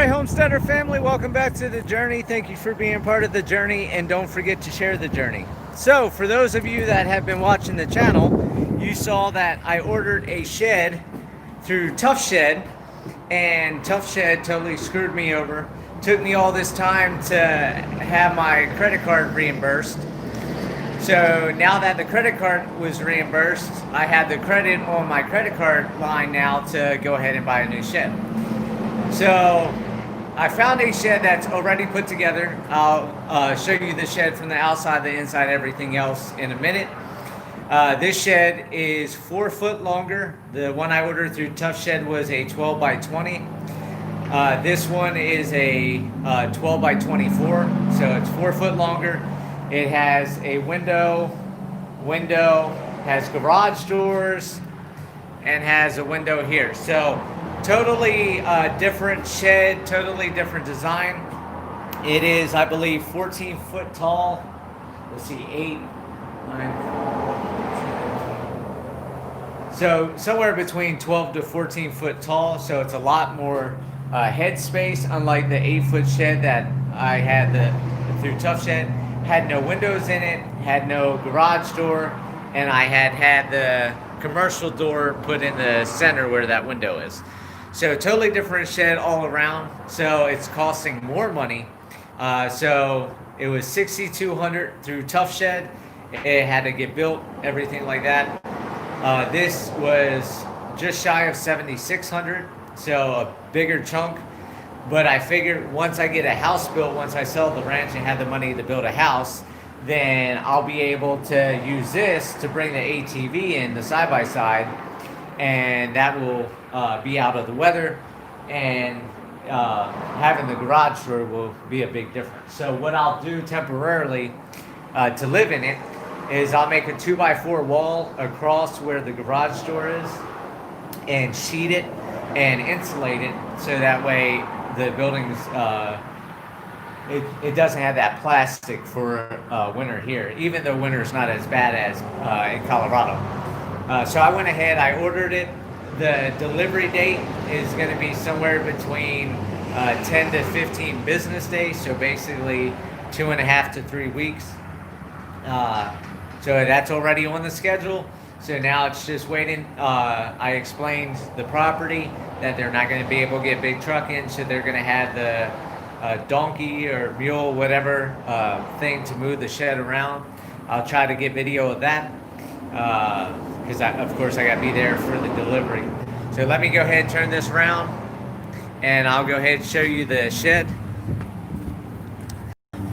right, Homesteader family, welcome back to the journey. Thank you for being part of the journey, and don't forget to share the journey. So, for those of you that have been watching the channel, you saw that I ordered a shed through Tough Shed, and Tough Shed totally screwed me over. Took me all this time to have my credit card reimbursed. So now that the credit card was reimbursed, I have the credit on my credit card line now to go ahead and buy a new shed. So I found a shed that's already put together. I'll show you the shed from the outside, the inside, everything else in a minute. This shed is 4 foot longer. The one I ordered through Tough Shed was a 12 by 20. This one is a 12 by 24, so it's 4 foot longer. It has a window, has garage doors, and has a window here. So totally different shed, totally different design. It is, I believe, 14 foot tall. Let's see, 8, 9. So somewhere between 12 to 14 foot tall. So it's a lot more head space, unlike the 8-foot shed that I had through Tough Shed. Had no windows in it, had no garage door, and I had the commercial door put in the center where that window is. So totally different shed all around. So it's costing more money. So it was $6,200 through Tough Shed. It had to get built, everything like that. This was just shy of $7,600, so a bigger chunk. But I figured once I get a house built, once I sell the ranch and have the money to build a house, then I'll be able to use this to bring the ATV in, the side-by-side, and that will be out of the weather, and having the garage door will be a big difference. So what I'll do temporarily to live in it is I'll make a 2x4 wall across where the garage door is and sheet it and insulate it, so that way the building's it doesn't have that plastic for winter here, even though winter's not as bad as in Colorado. So I went ahead, I ordered it. The delivery date is going to be somewhere between 10 to 15 business days, so basically 2.5 to 3 weeks. So that's already on the schedule. So now it's just waiting. I explained the property that they're not going to be able to get big truck in, so they're going to have the donkey or mule, whatever thing to move the shed around. I'll try to get video of that because of course I got to be there for the delivery. So let me go ahead and turn this around, and I'll go ahead and show you the shed.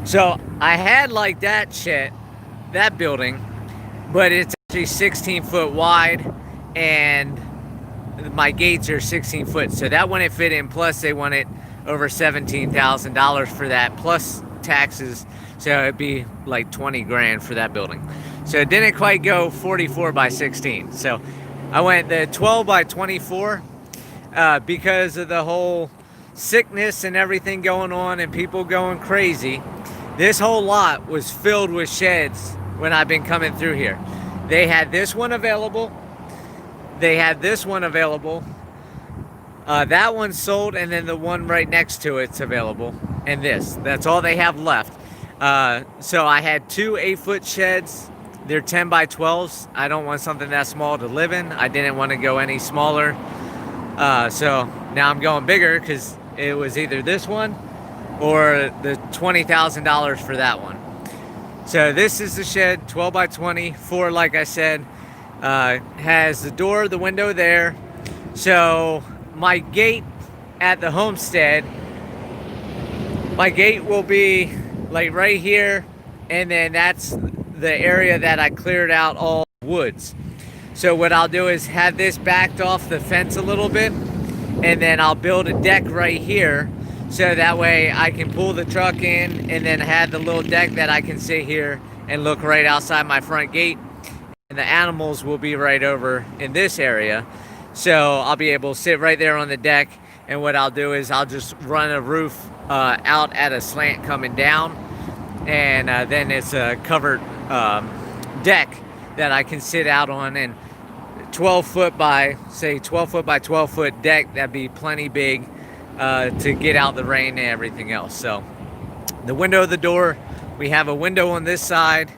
So I had like that shed, that building, but it's actually 16 foot wide, and my gates are 16 foot, so that wouldn't fit in. Plus they wanted over $17,000 for that, plus taxes, so it'd be like 20 grand for that building. So it didn't quite go 44 by 16. So I went the 12 by 24 because of the whole sickness and everything going on and people going crazy. This whole lot was filled with sheds when I've been coming through here. They had this one available. They had this one available. That one's sold, and then the one right next to it's available. And that's all they have left. So I had 2 8-foot sheds. They're 10 by 12s. I don't want something that small to live in. I didn't want to go any smaller. So now I'm going bigger because it was either this one or the $20,000 for that one. So this is the shed, 12 by 24, like I said. Has the door, the window there. So my gate at the homestead, my gate will be like right here, and then that's the area that I cleared out all woods. So what I'll do is have this backed off the fence a little bit, and then I'll build a deck right here, so that way I can pull the truck in and then have the little deck that I can sit here and look right outside my front gate, and the animals will be right over in this area. So I'll be able to sit right there on the deck, and what I'll do is I'll just run a roof out at a slant coming down, and then it's a covered deck that I can sit out on, and 12 foot by 12 foot deck, that'd be plenty big to get out the rain and everything else. So the window of the door, we have a window on this side,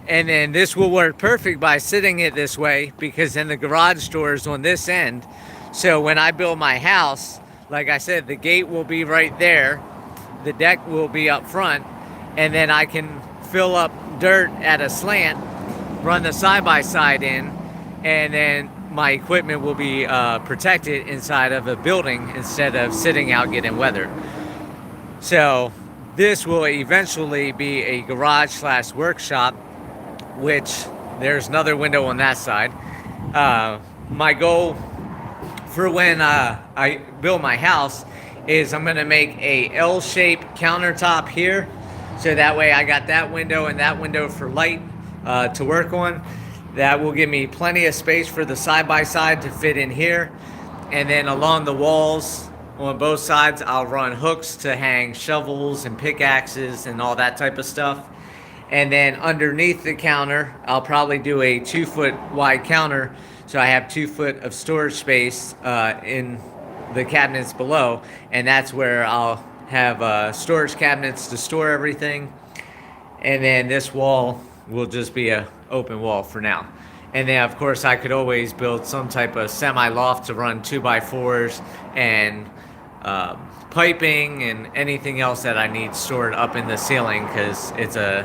and then this will work perfect by sitting it this way, because then the garage door is on this end. So when I build my house, like I said, the gate will be right there, the deck will be up front, and then I can fill up dirt at a slant, run the side-by-side in, and then my equipment will be protected inside of a building instead of sitting out getting weather. So this will eventually be a garage slash workshop, which there's another window on that side. My goal for when I build my house is I'm gonna make a L-shaped countertop here, so that way I got that window and that window for light to work on. That will give me plenty of space for the side-by-side to fit in here. And then along the walls on both sides, I'll run hooks to hang shovels and pickaxes and all that type of stuff. And then underneath the counter, I'll probably do a 2-foot wide counter, so I have 2 foot of storage space in the cabinets below. And that's where I'll have storage cabinets to store everything. And then this wall will just be a open wall for now. And then of course I could always build some type of semi-loft to run 2x4s and piping and anything else that I need stored up in the ceiling, because it's a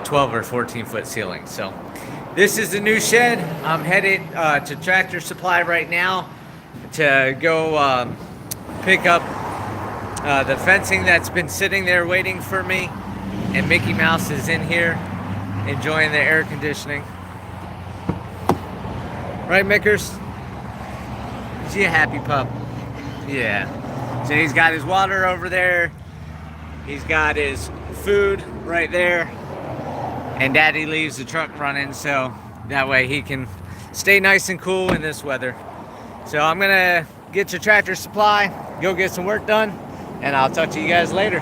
12 or 14 foot ceiling. So this is the new shed. I'm headed to Tractor Supply right now to go pick up the fencing that's been sitting there waiting for me, and Mickey Mouse is in here enjoying the air conditioning. Right, Mickers? Is he a happy pup? Yeah. So he's got his water over there. He's got his food right there. And Daddy leaves the truck running, so that way he can stay nice and cool in this weather. So I'm gonna get to Tractor Supply, go get some work done, and I'll talk to you guys later.